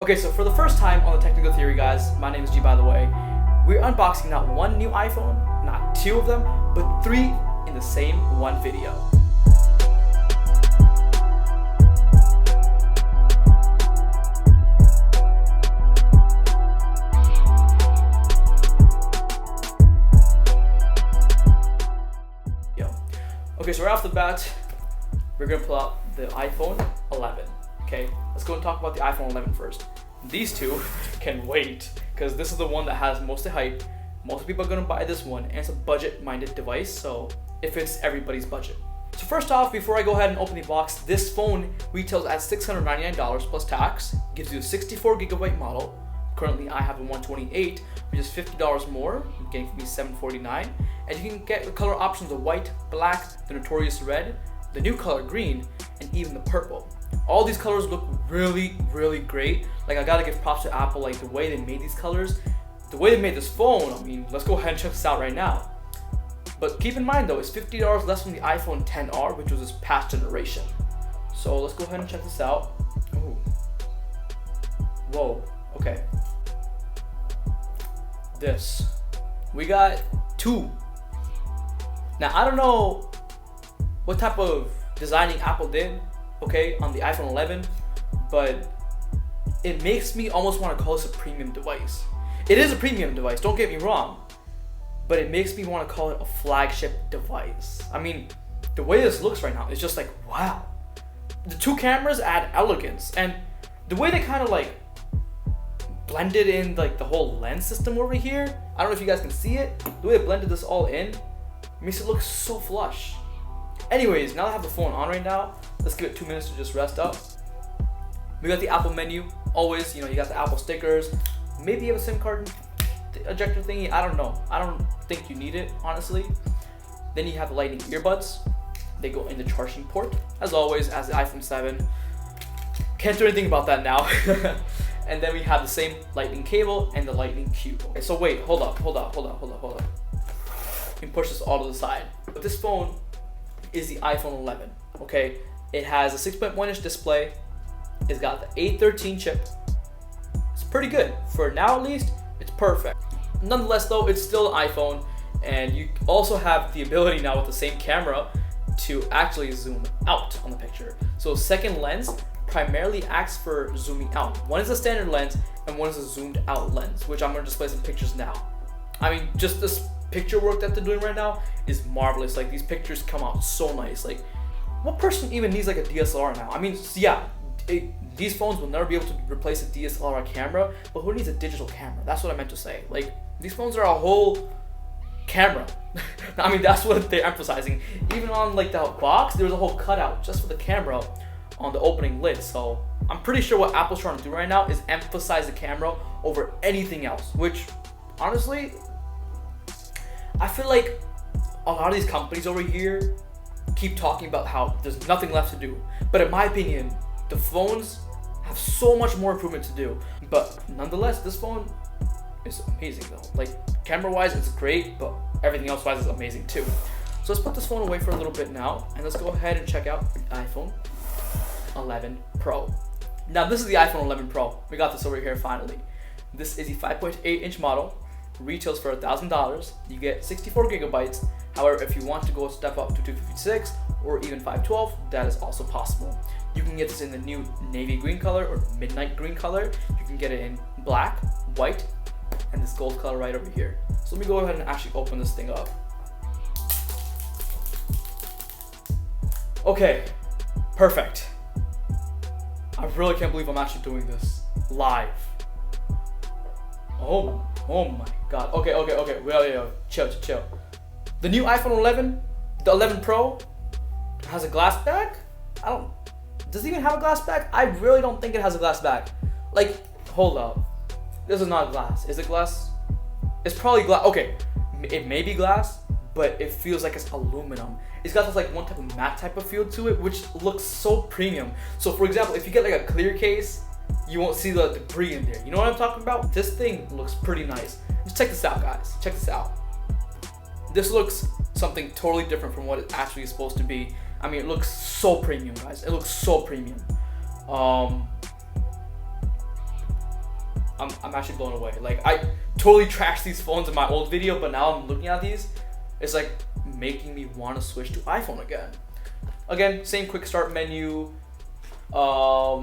Okay, so for the first time on the Technical Theory, guys, my name is G, by the way. We're unboxing not one new iPhone, not two of them, but three in the same one video. Okay, so right off the bat, we're gonna pull out the iPhone 11. Okay, let's go and talk about the iPhone 11 first. These two can wait, because this is the one that has most of the hype. Most people are gonna buy this one, and it's a budget-minded device, so it fits everybody's budget. So first off, before I go ahead and open the box, this phone retails at $699 plus tax, gives you a 64GB model. Currently, I have a 128, which is $50 more, getting me $749. And you can get the color options of white, black, the notorious red, the new color green, and even the purple. All these colors look really, really great. Like, I gotta give props to Apple, like the way they made these colors, the way they made this phone. I mean, let's go ahead and check this out right now. But keep in mind though, it's $50 less than the iPhone XR, which was this past generation. So let's go ahead and check this out. Ooh. Whoa, okay. We got two. Now, I don't know what type of designing Apple did, okay, on the iPhone 11, but it makes me almost want to call this a premium device. It is a premium device, don't get me wrong, but it makes me want to call it a flagship device. I mean, the way this looks right now is just like, wow. The two cameras add elegance, and the way they kind of like blended in like the whole lens system over here, I don't know if you guys can see it, the way they blended this all in makes it look so flush. Anyways, now that I have the phone on right now, let's give it 2 minutes to just rest up. We got the Apple menu, always, you know, you got the Apple stickers, maybe you have a SIM card ejector thingy, I don't know. I don't think you need it, honestly. Then you have the lightning earbuds. They go in the charging port, as always, as the iPhone 7. Can't do anything about that now. And then we have the same lightning cable and the lightning cube. Okay, so wait, hold up. You can push this all to the side. But this phone is the iPhone 11, okay? It has a 6.1-inch display. It's got the A13 chip. It's pretty good. For now, at least, it's perfect. Nonetheless, though, it's still an iPhone, and you also have the ability now with the same camera to actually zoom out on the picture. So second lens primarily acts for zooming out. One is a standard lens, and one is a zoomed out lens, which I'm gonna display some pictures now. I mean, just this picture work that they're doing right now is marvelous. Like, these pictures come out so nice. Like, what person even needs like a DSLR now? I mean, yeah, these phones will never be able to replace a DSLR camera, but who needs a digital camera? That's what I meant to say. Like, these phones are a whole camera. I mean, that's what they're emphasizing. Even on like the box, there's a whole cutout just for the camera on the opening lid. So I'm pretty sure what Apple's trying to do right now is emphasize the camera over anything else, which honestly, I feel like a lot of these companies over here keep talking about how there's nothing left to do. But in my opinion, the phones have so much more improvement to do. But nonetheless, this phone is amazing though. Like, camera-wise, it's great, but everything else-wise is amazing too. So let's put this phone away for a little bit now, and let's go ahead and check out the iPhone 11 Pro. Now, this is the iPhone 11 Pro. We got this over here finally. This is a 5.8-inch model. Retails for $1,000. You get 64GB. However, if you want to go a step up to 256 or even 512, that is also possible. You can get this in the new navy green color or midnight green color. You can get it in black, white, and this gold color right over here. So let me go ahead and actually open this thing up. Okay, perfect. I really can't believe I'm actually doing this live. Oh my god. Okay. Well, chill. The new iPhone 11, the 11 Pro, has a glass back? Does it even have a glass back? I really don't think it has a glass back. Like, hold up. This is not glass. Is it glass? It's probably glass. Okay, it may be glass, but it feels like it's aluminum. It's got this like one type of matte type of feel to it, which looks so premium. So for example, if you get like a clear case, you won't see the debris in there. You know what I'm talking about? This thing looks pretty nice. Just check this out, guys. Check this out. This looks something totally different from what it actually is supposed to be. I mean, it looks so premium, guys. It looks so premium. I'm actually blown away. Like, I totally trashed these phones in my old video, but now I'm looking at these, it's like making me want to switch to iPhone again. Again, same quick start menu. I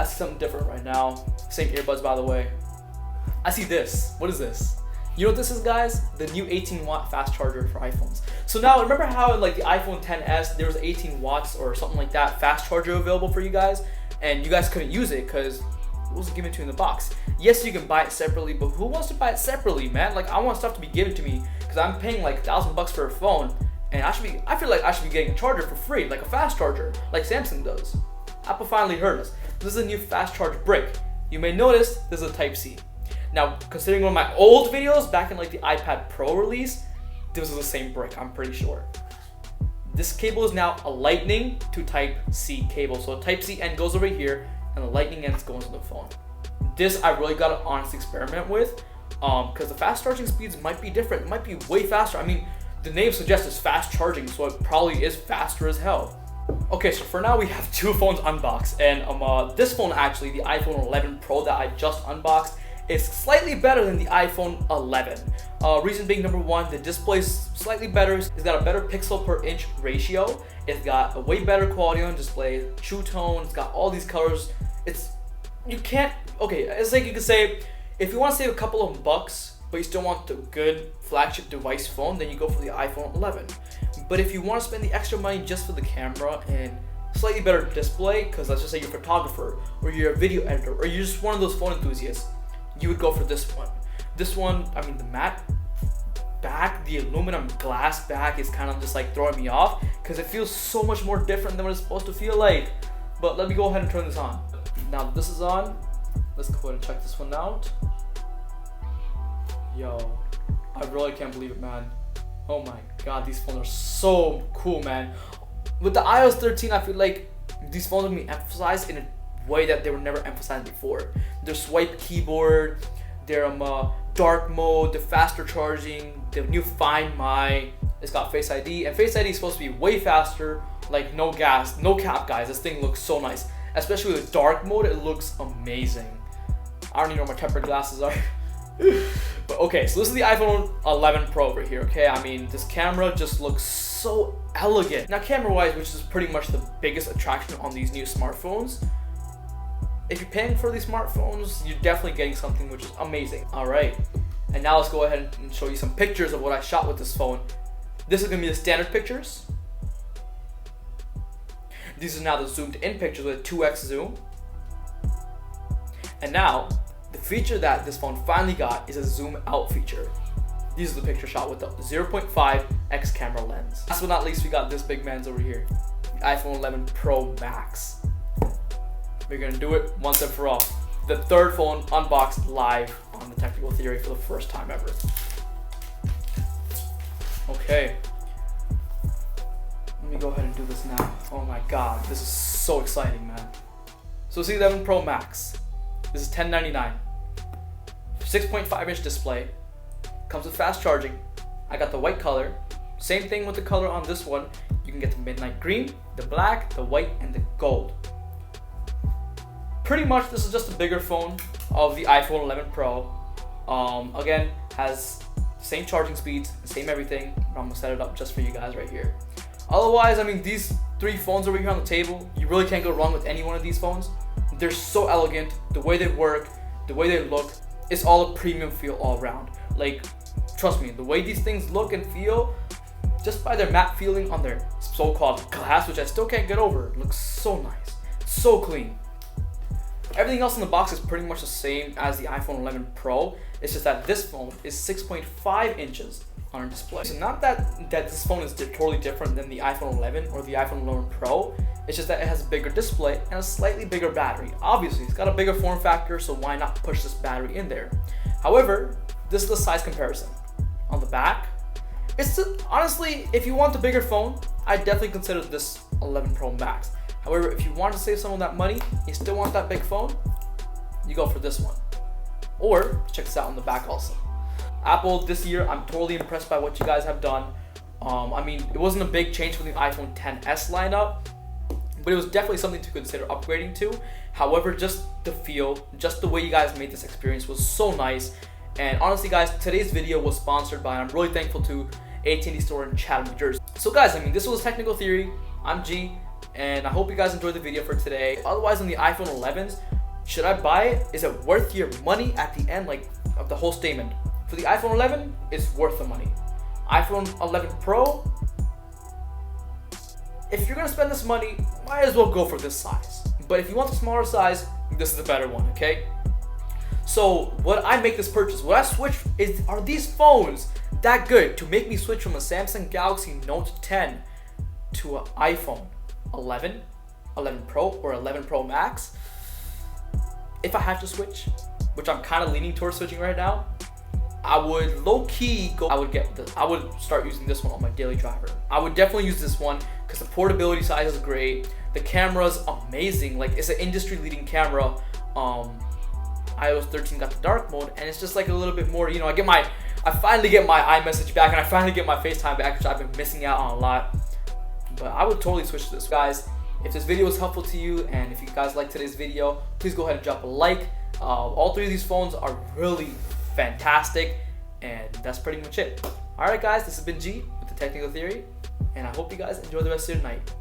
see something different right now. Same earbuds, by the way. I see this. What is this? You know what this is, guys? The new 18-watt fast charger for iPhones. So now, remember how like the iPhone XS, there was 18 watts or something like that fast charger available for you guys, and you guys couldn't use it because it wasn't given to you in the box. Yes, you can buy it separately, but who wants to buy it separately, man? Like, I want stuff to be given to me because I'm paying like $1,000 for a phone, and I feel like I should be getting a charger for free, like a fast charger, like Samsung does. Apple finally heard us. This is a new fast charge brick. You may notice this is a Type-C. Now, considering one of my old videos back in like the iPad Pro release, this is the same brick, I'm pretty sure. This cable is now a Lightning to Type-C cable. So Type-C end goes over here, and the Lightning end goes to the phone. This I really got to honestly experiment with, because the fast charging speeds might be different. It might be way faster. I mean, the name suggests it's fast charging, so it probably is faster as hell. Okay, so for now we have two phones unboxed, and this phone actually, the iPhone 11 Pro that I just unboxed, is slightly better than the iPhone 11. Reason being, number one, the display is slightly better. It's got a better pixel per inch ratio. It's got a way better quality on display, true tone. It's got all these colors. It's like you could say, if you want to save a couple of bucks, but you still want the good flagship device phone, then you go for the iPhone 11. But if you want to spend the extra money just for the camera and slightly better display, because let's just say you're a photographer, or you're a video editor, or you're just one of those phone enthusiasts, you would go for this one. This one, I mean, the matte back, the aluminum glass back is kind of just like throwing me off because it feels so much more different than what it's supposed to feel like. But let me go ahead and turn this on. Now that this is on, let's go ahead and check this one out. Yo, I really can't believe it, man. Oh my god, these phones are so cool, man. With the iOS 13, I feel like these phones are being emphasized in a way that they were never emphasized before. Their swipe keyboard, their dark mode, the faster charging, the new Find My. It's got Face ID, and Face ID is supposed to be way faster. Like, no gas, no cap, guys. This thing looks so nice, especially with dark mode. It looks amazing. I don't even know where my tempered glasses are. But okay, so this is the iPhone 11 Pro over here. Okay, I mean, this camera just looks so elegant. Now, camera-wise, which is pretty much the biggest attraction on these new smartphones, if you're paying for these smartphones, you're definitely getting something which is amazing. All right, and now let's go ahead and show you some pictures of what I shot with this phone. This is gonna be the standard pictures. These are now the zoomed in pictures with a 2x zoom. And now, the feature that this phone finally got is a zoom out feature. These are the picture shot with the 0.5x camera lens. Last but not least, we got this big man's over here, the iPhone 11 Pro Max. We're gonna do it once and for all. The third phone unboxed live on The Technical Theory for the first time ever. Okay. Let me go ahead and do this now. Oh my god, this is so exciting, man. So see, 11 Pro Max. This is $10.99. 6.5-inch display. Comes with fast charging. I got the white color. Same thing with the color on this one. You can get the midnight green, the black, the white, and the gold. Pretty much, this is just a bigger phone of the iPhone 11 Pro. Again, has the same charging speeds, same everything. I'm gonna set it up just for you guys right here. Otherwise, I mean, these three phones over here on the table, you really can't go wrong with any one of these phones. They're so elegant, the way they work, the way they look, it's all a premium feel all around. Like, trust me, the way these things look and feel, just by their matte feeling on their so-called glass, which I still can't get over, it looks so nice, so clean. Everything else in the box is pretty much the same as the iPhone 11 Pro. It's just that this phone is 6.5 inches on a display. So not that this phone is totally different than the iPhone 11 or the iPhone 11 Pro. It's just that it has a bigger display and a slightly bigger battery. Obviously, it's got a bigger form factor, so why not push this battery in there? However, this is the size comparison. On the back, honestly, if you want the bigger phone, I definitely consider this 11 Pro Max. However, if you want to save some of that money, you still want that big phone, you go for this one. Or check this out on the back also. Apple this year, I'm totally impressed by what you guys have done. I mean, it wasn't a big change from the iPhone XS lineup, but it was definitely something to consider upgrading to. However, just the feel, just the way you guys made this experience was so nice. And honestly guys, today's video was sponsored by, and I'm really thankful to, AT&T store in Chatham, New Jersey. So guys, I mean, this was Technical Theory. I'm G, and I hope you guys enjoyed the video for today. Otherwise, on the iPhone 11s, should I buy it? Is it worth your money at the end, like, of the whole statement? For the iPhone 11, it's worth the money. iPhone 11 Pro, if you're gonna spend this money, might as well go for this size. But if you want the smaller size, this is the better one, okay? So, would I make this purchase? Would I switch? Are these phones that good to make me switch from a Samsung Galaxy Note 10 to an iPhone 11, 11 Pro, or 11 Pro Max? If I have to switch, which I'm kind of leaning towards switching right now, I would low-key go. I would start using this one on my daily driver. I would definitely use this one because the portability size is great. The camera's amazing. Like, it's an industry-leading camera. iOS 13 got the dark mode, and it's just like a little bit more, you know, I finally get my iMessage back, and I finally get my FaceTime back, which I've been missing out on a lot. But I would totally switch to this. Guys, if this video was helpful to you, and if you guys liked today's video, please go ahead and drop a like. All three of these phones are really fantastic, and that's pretty much it. Alright guys, this has been G with The Technical Theory, and I hope you guys enjoy the rest of your night.